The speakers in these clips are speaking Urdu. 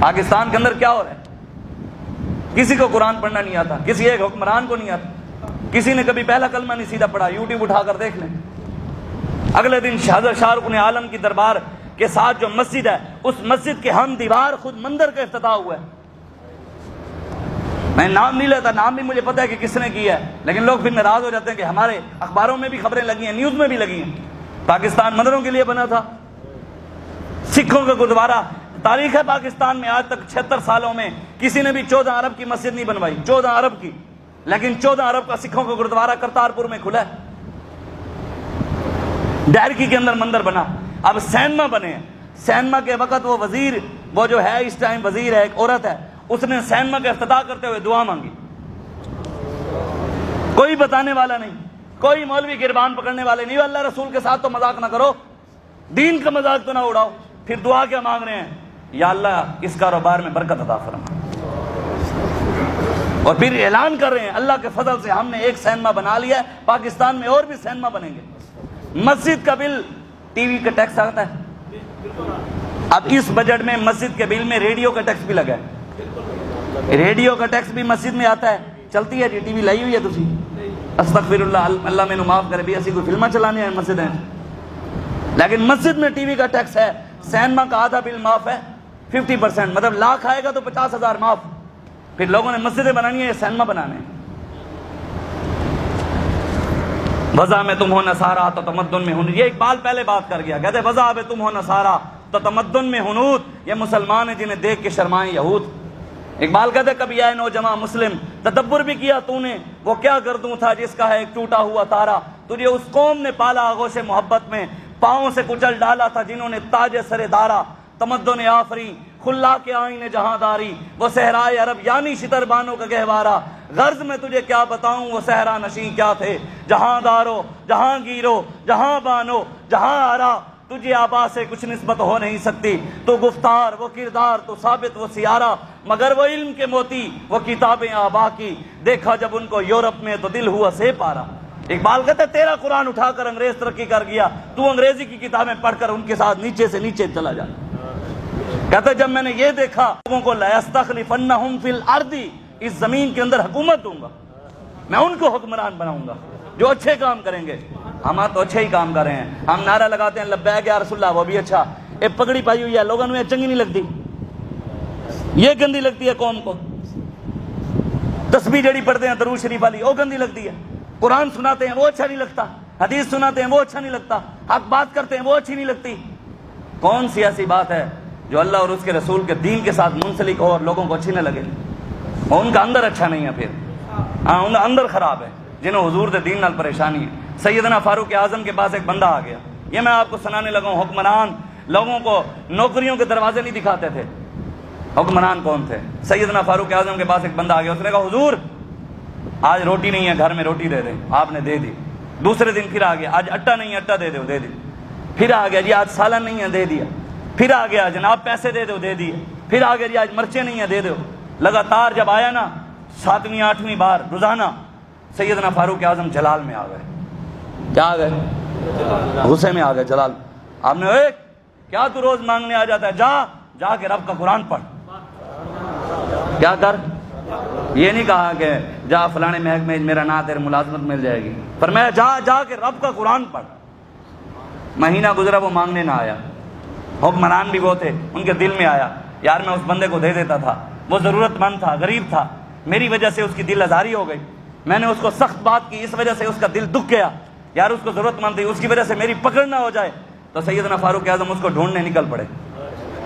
پاکستان کے اندر کیا ہو رہا ہے؟ کسی کو قرآن پڑھنا نہیں آتا، کسی ایک حکمران کو نہیں آتا، کسی نے کبھی پہلا کلمہ نہیں سیدھا پڑھا، یوٹیوب اٹھا کر دیکھ لیں۔ اگلے دن حضرت شاہ رخ عالم کی دربار کے ساتھ جو مسجد ہے، اس مسجد کے ہم دیوار خود مندر کا افتتاح ہوا ہے۔ میں نام نہیں لیتا، نام بھی مجھے پتہ ہے کہ کس نے کیا ہے، لیکن لوگ پھر ناراض ہو جاتے ہیں کہ ہمارے اخباروں میں بھی خبریں لگی ہیں، نیوز میں بھی لگی ہیں۔ پاکستان مندروں کے لیے بنا تھا، سکھوں کا گردوارہ۔ تاریخ ہے پاکستان میں آج تک 76 سالوں میں کسی نے بھی 14 ارب کی مسجد نہیں بنوائی، 14 ارب کی، لیکن 14 ارب کا سکھوں کا گردوارہ کرتارپور میں کھلا ہے۔ ڈیرکی کے اندر مندر بنا، اب سینما بنے ہیں۔ سینما کے وقت وہ وزیر، وہ جو ہے اس ٹائم وزیر ہے، ایک عورت ہے، اس نے سینما کا افتتاح کرتے ہوئے دعا مانگی۔ کوئی بتانے والا نہیں، کوئی مولوی گربان پکڑنے والے نہیں۔ اللہ رسول کے ساتھ تو مذاق نہ کرو، دین کا مذاق تو نہ اڑاؤ۔ پھر دعا کیا مانگ رہے ہیں؟ یا اللہ اس کاروبار میں برکت عطا فرما۔ اور پھر اعلان کر رہے ہیں اللہ کے فضل سے ہم نے ایک سینما بنا لیا ہے، پاکستان میں اور بھی سینما بنیں گے۔ مسجد کا بل، ٹی وی کا ٹیکس آتا ہے، اب اس بجٹ میں مسجد کے بل میں ریڈیو کا ٹیکس بھی لگا ہے۔ ریڈیو کا ٹیکس بھی مسجد میں آتا ہے۔ چلتی ہے جی ٹی وی لائی ہوئی ہے تسی؟ استغفر اللہ، اللہ میں معاف کرے بھی، ایسی کوئی فلمیں چلانے ہیں مسجد ہیں، لیکن مسجد میں ٹی وی کا ٹیکس ہے۔ سینما کا آدھا بل معاف ہے، 50%، مطلب لاکھ آئے گا تو 50,000 معاف۔ پھر لوگوں نے مسجدیں بنانی ہیں، سینما بنانے ہیں۔ وضع میں تم ہو نصارا تو تمدن میں ہنود، یہ اقبال پہلے بات کر گیا، کہتے وضع میں تم ہو نصارا تو تمدن میں ہنود، یہ مسلمان ہیں جنہیں دیکھ کے شرمائیں یہود۔ اقبال کہتے کبھی آئے نوجواں مسلم، تدبر بھی کیا تو نے، وہ کیا گردوں تھا جس کا ہے ایک ٹوٹا ہوا تارا، تجھے اس قوم نے پالا آغوش محبت میں، پاؤں سے کچل ڈالا تھا جنہوں نے تاج سر دارا، تمدن آفری خلا کے آئین جہاں داری، وہ صحرائے عرب یعنی شتر بانوں کا گہوارہ، غرض میں تجھے کیا بتاؤں وہ صحرا نشین کیا تھے، جہاں دارو جہاں گیرو جہاں بانو جہاں آرا، تجھے آبا سے کچھ نسبت ہو نہیں سکتی، تو گفتار وہ کردار تو ثابت وہ سیارہ، مگر وہ علم کے موتی وہ کتابیں آبا کی، دیکھا جب ان کو یورپ میں تو دل ہوا سے پارا۔ اقبال کہتا ہے تیرا قرآن اٹھا کر انگریز ترقی کر گیا، تو انگریزی کی کتابیں پڑھ کر ان کے ساتھ نیچے سے نیچے چلا جا۔ کہتا ہے جب میں نے یہ دیکھا لوگوں کو لَيَسْتَخْلِفَنَّهُمْ فِي الْأَرْضِ، اس زمین کے اندر حکومت دوں گا، میں ان کو حکمران بناؤں گا جو اچھے کام کریں گے۔ ہم تو اچھے ہی کام کر رہے ہیں، ہم نعرہ لگاتے ہیں لبیک یا رسول اللہ، وہ بھی اچھا، ایک پگڑی پائی ہوئی ہے، لوگوں نے چنگی نہیں لگتی، یہ گندی لگتی ہے قوم کو۔ تسبیح جڑی پڑھتے ہیں درود شریف والی، وہ گندی لگتی ہے۔ قرآن سناتے ہیں وہ اچھا نہیں لگتا، حدیث سناتے ہیں وہ اچھا نہیں لگتا، حق بات کرتے ہیں وہ اچھی نہیں لگتی۔ کون سی ایسی بات ہے جو اللہ اور اس کے رسول کے دین کے ساتھ منسلک ہو اور لوگوں کو اچھی نہ لگے؟ اور ان کا اندر اچھا نہیں ہے، پھر ان کا اندر خراب ہے، جنہوں حضور دے دین نال پریشانی ہے۔ سیدنا فاروق اعظم کے پاس ایک بندہ آ گیا، یہ میں آپ کو سنانے لگا ہوں۔ حکمران لوگوں کو نوکریوں کے دروازے نہیں دکھاتے تھے۔ حکمران کون تھے؟ سیدنا فاروق اعظم کے پاس ایک بندہ آ گیا، اس نے کہا حضور آج روٹی نہیں ہے گھر میں، روٹی دے دیں، آپ نے دے دی۔ دوسرے دن پھر آ گیا، آج آٹا نہیں ہے، آٹا دے دو، دے دی۔ پھر آ گیا جی آج سالن نہیں ہے، دے دیا۔ پھر آ گیا جناب پیسے دے دو، دے دیے۔ پھر آ گیا جی آج مرچیں نہیں ہیں، دے دو۔ لگاتار جب آیا نا 7ویں 8ویں بار روزانہ، سیدنا فاروق اعظم جلال میں آ گئے۔ کیا آ گئے؟ غصے میں آ گئے، جلال۔ آپ نے اے کیا تو روز مانگنے آ جاتا ہے، جا کے رب کا قرآن پڑھ۔ کیا کر؟ یہ نہیں کہا کہ جا فلانے محکمے میرا نام تیرے ملازمت مل جائے گی، فرمایا جا کے رب کا قرآن پڑھ۔ مہینہ گزرا وہ مانگنے نہ آیا۔ حکمران بھی وہ تھے، ان کے دل میں آیا یار میں اس بندے کو دے دیتا تھا، وہ ضرورت مند تھا، غریب تھا، میری وجہ سے اس کی دل آزاری ہو گئی، میں نے اس کو سخت بات کی، اس وجہ سے اس کا دل دکھ گیا، یار اس کو ضرورت مند تھی، اس کی وجہ سے میری پکڑ نہ ہو جائے۔ تو سیدنا فاروق اعظم اس کو ڈھونڈنے نکل پڑے۔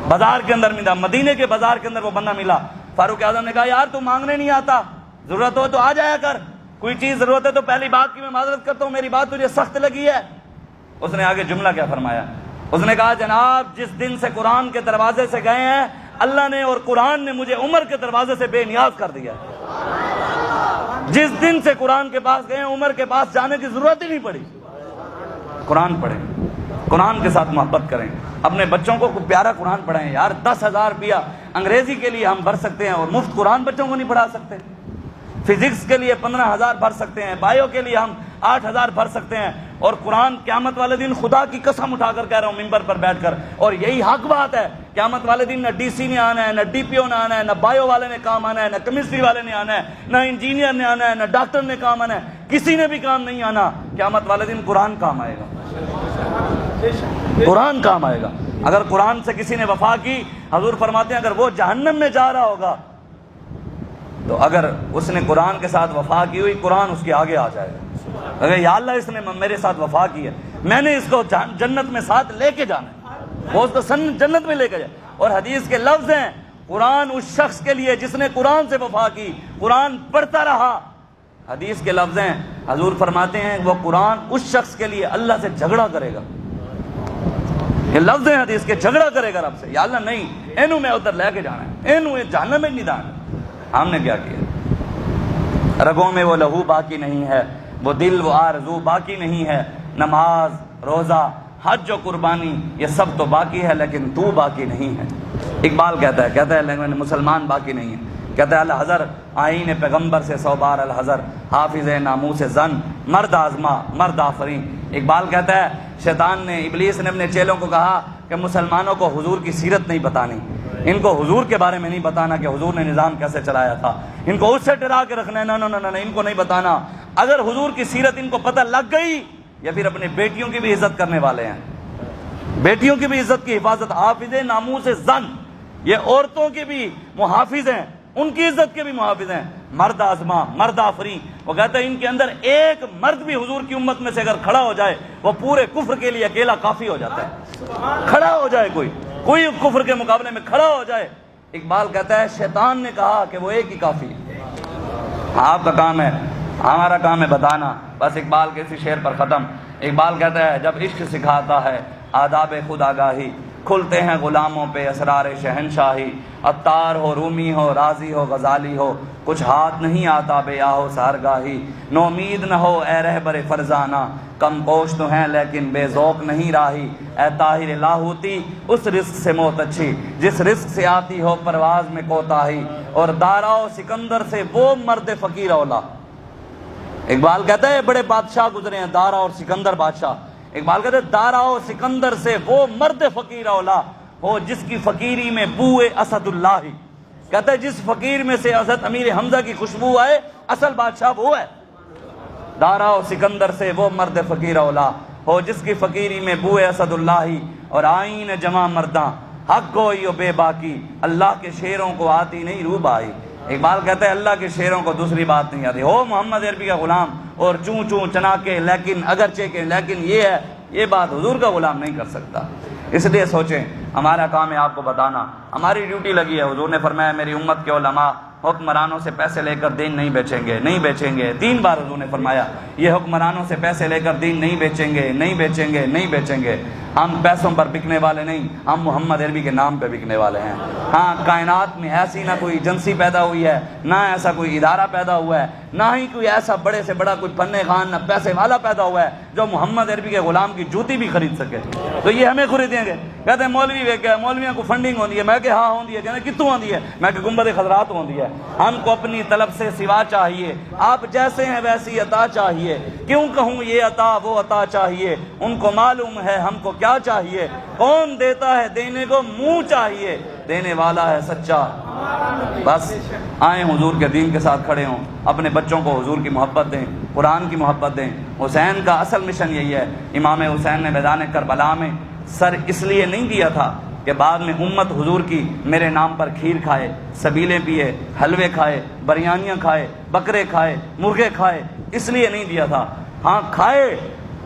بازار کے اندر ملا، مدینے کے بازار کے اندر وہ بندہ ملا۔ فاروق اعظم نے کہا یار تو مانگنے نہیں آتا، ضرورت ہو تو آ جایا کر، کوئی چیز ضرورت ہے تو پہلی بات کی میں معذرت کرتا ہوں، میری بات تجھے سخت لگی ہے۔ اس نے آگے جملہ کیا فرمایا؟ اس نے کہا جناب جس دن سے قرآن کے دروازے سے گئے ہیں اللہ نے اور قرآن نے مجھے عمر کے دروازے سے بے نیاز کر دیا۔ جس دن سے قرآن کے پاس گئے ہیں عمر کے پاس جانے کی ضرورت ہی نہیں پڑی۔ قرآن پڑھیں، قرآن کے ساتھ محبت کریں، اپنے بچوں کو پیارا قرآن پڑھائیں۔ یار 10,000 روپیہ انگریزی کے لیے ہم بھر سکتے ہیں اور مفت قرآن بچوں کو نہیں پڑھا سکتے۔ فزکس کے لیے 15,000 بھر سکتے ہیں، بایو کے لیے ہم 8,000 بھر سکتے ہیں، اور قرآن قیامت والے دن خدا کی قسم اٹھا کر کہہ رہا ہوں ممبر پر بیٹھ کر، اور یہی حق بات ہے، قیامت والے دن نہ ڈی سی نے آنا ہے، نہ ڈی پی او نے آنا ہے، نہ بایو والے نے کام آنا ہے، نہ کیمسٹری والے نے آنا ہے، نہ انجینئر نے آنا ہے، نہ ڈاکٹر نے کام آنا ہے، کسی نے بھی کام نہیں آنا۔ قیامت والے دن قرآن کام آئے گا، قرآن کام آئے گا۔ اگر قرآن سے کسی نے وفا کی، حضور فرماتے ہیں اگر وہ جہنم میں جا رہا ہوگا تو اگر اس نے قرآن کے ساتھ وفا کی ہوئی، قرآن اس کے آگے آ جائے گا، اگر یا اللہ اس نے میرے ساتھ وفا کی ہے، میں نے اس کو جنت میں ساتھ لے کے جانا ہے، وہ اس کو جنت میں لے کے جائے۔ اور حدیث کے لفظ ہیں، قرآن اس شخص کے لیے جس نے قرآن سے وفا کی، قرآن پڑھتا رہا۔ حدیث کے لفظ ہیں، حضور فرماتے ہیں وہ قرآن اس شخص کے لیے اللہ سے جھگڑا کرے گا۔ یہ لفظ ہیں حدیث کے، جھگڑا کرے گا رب سے، یا اللہ نہیں، اینو میں ادھر لے کے جانا ہے، اینو جہنم میں نہیں جانا۔ ہم نے کیا کیا؟ رگوں میں وہ لہو باقی نہیں ہے، وہ دل وہ آرزو باقی نہیں ہے، نماز روزہ حج و قربانی یہ سب تو باقی ہے لیکن تو باقی نہیں ہے۔ اقبال کہتا ہے لیکن مسلمان باقی نہیں ہے۔ کہتا ہے الحذر آئین پیغمبر سے 100 بار الحذر، حافظ ناموس زن مرد آزما مرد آفرین۔ اقبال کہتا ہے شیطان نے، ابلیس نے اپنے چیلوں کو کہا کہ مسلمانوں کو حضور کی سیرت نہیں بتانی، ان کو حضور کے بارے میں نہیں بتانا کہ حضور نے نظام کیسے چلایا تھا، ان کو اس سے ڈرا کے رکھنا ہے، نہ ان کو نہیں بتانا۔ اگر حضور کی سیرت ان کو پتہ لگ گئی، یا پھر اپنے بیٹیوں کی بھی عزت کرنے والے ہیں، بیٹیوں کی بھی عزت کی حفاظت، حافظ ناموس زن، یہ عورتوں کے بھی محافظ ہیں، ان کی عزت کے بھی محافظ ہیں، مرد آزما مرد آفری۔ وہ کہتے ہیں ان کے اندر ایک مرد بھی حضور کی امت میں سے اگر کھڑا ہو جائے، وہ پورے کفر کے لیے اکیلا کافی ہو جاتا ہے۔ کھڑا ہو جائے کوئی کفر کے مقابلے میں کھڑا ہو جائے، اقبال کہتا ہے شیطان نے کہا کہ وہ ایک ہی کافی ہے۔ آپ کا کام ہے، ہمارا کام ہے بتانا۔ بس اقبال کے اسی شعر پر ختم۔ اقبال کہتا ہے جب عشق سکھاتا ہے آداب خود آگاہی، کھلتے ہیں غلاموں پہ اسرار شہنشاہی، عطار ہو رومی ہو رازی ہو غزالی ہو، کچھ ہاتھ نہیں آتا بے آہو سہرگاہی، نومید نہ ہو اے رہبر فرزانہ، کم پوش تو ہیں لیکن بے ذوق نہیں راہی، اے طاہر لاہوتی اس رزق سے موت اچھی جس رزق سے آتی ہو پرواز میں کوتاہی، اور دارا و سکندر سے وہ مرد فقیر اولا۔ اقبال کہتا ہے بڑے بادشاہ گزرے ہیں، دارا اور سکندر بادشاہ۔ اقبال کہتے ہیں دارا و سکندر سے وہ مرد فقیر اولا ہو جس کی فقیری میں بوئے اسد اللہ ہی۔ کہتا ہے جس فقیر میں سے حضرت امیر حمزہ کی خوشبو آئے، اصل بادشاہ وہ ہے۔ دارا و سکندر سے وہ مرد فقیر اولا ہو جس کی فقیری میں بوئے اسد اللہ ہی، اور آئین جمع مرداں حق گوئی و بے باکی، اللہ کے شیروں کو آتی نہیں روب آئی۔ اقبال کہتا ہے اللہ کے شیروں کو دوسری بات نہیں آتی، ہو محمد عربی کا غلام اور چوں چوں چنا کے لیکن اگرچہ کے، لیکن یہ ہے، یہ بات حضور کا غلام نہیں کر سکتا۔ اس لیے سوچیں، ہمارا کام ہے آپ کو بتانا، ہماری ڈیوٹی لگی ہے۔ حضور نے فرمایا میری امت کے علماء حکمرانوں سے پیسے لے کر دین نہیں بیچیں گے، نہیں بیچیں گے۔ 3 بار حضور نے فرمایا یہ حکمرانوں سے پیسے لے کر دین نہیں بیچیں گے، نہیں بیچیں گے، نہیں بیچیں گے۔ ہم پیسوں پر بکنے والے نہیں، ہم محمد عربی کے نام پہ بکنے والے ہیں۔ ہاں، کائنات میں ایسی نہ کوئی ایجنسی پیدا ہوئی ہے، نہ ایسا کوئی ادارہ پیدا ہوا ہے، نہ ہی کوئی ایسا بڑے سے بڑا کوئی پنے خان نہ پیسے والا پیدا ہوا ہے جو محمد عربی کے غلام کی جوتی بھی خرید سکے، تو یہ ہمیں خریدیں گے۔ کہتے ہیں مولوی ویکیا، مولویاں کو فنڈنگ ہوتی ہے، میں کہ ہاں ہوتی ہے، کہتے کتوں ہوتی ہے، میں کہ گنبد خضرات ہوتی ہے۔ ہم کو اپنی طلب سے سوا چاہیے، آپ جیسے ہیں ویسی عطا چاہیے، کیوں کہوں یہ عطا وہ عطا چاہیے، ان کو معلوم ہے ہم کو کیا چاہیے، کون دیتا ہے دینے کو منہ چاہیے، دینے والا ہے سچا۔ بس آئیں حضور کے دین کے ساتھ کھڑے ہوں، اپنے بچوں کو حضور کی محبت دیں، قرآن کی محبت دیں۔ حسین کا اصل مشن یہی ہے۔ امام حسین نے میدان کربلا میں سر اس لیے نہیں دیا تھا کہ بعد میں امت حضور کی میرے نام پر کھیر کھائے، سبیلے پیے، حلوے کھائے، بریانیاں کھائے، بکرے کھائے، مرغے کھائے، اس لیے نہیں دیا تھا۔ ہاں کھائے،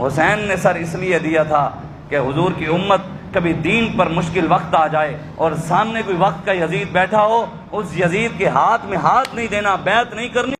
حسین نے سر اس لیے دیا تھا کہ حضور کی امت کبھی دین پر مشکل وقت آ جائے اور سامنے کوئی وقت کا یزید بیٹھا ہو، اس یزید کے ہاتھ میں ہاتھ نہیں دینا، بیعت نہیں کرنی۔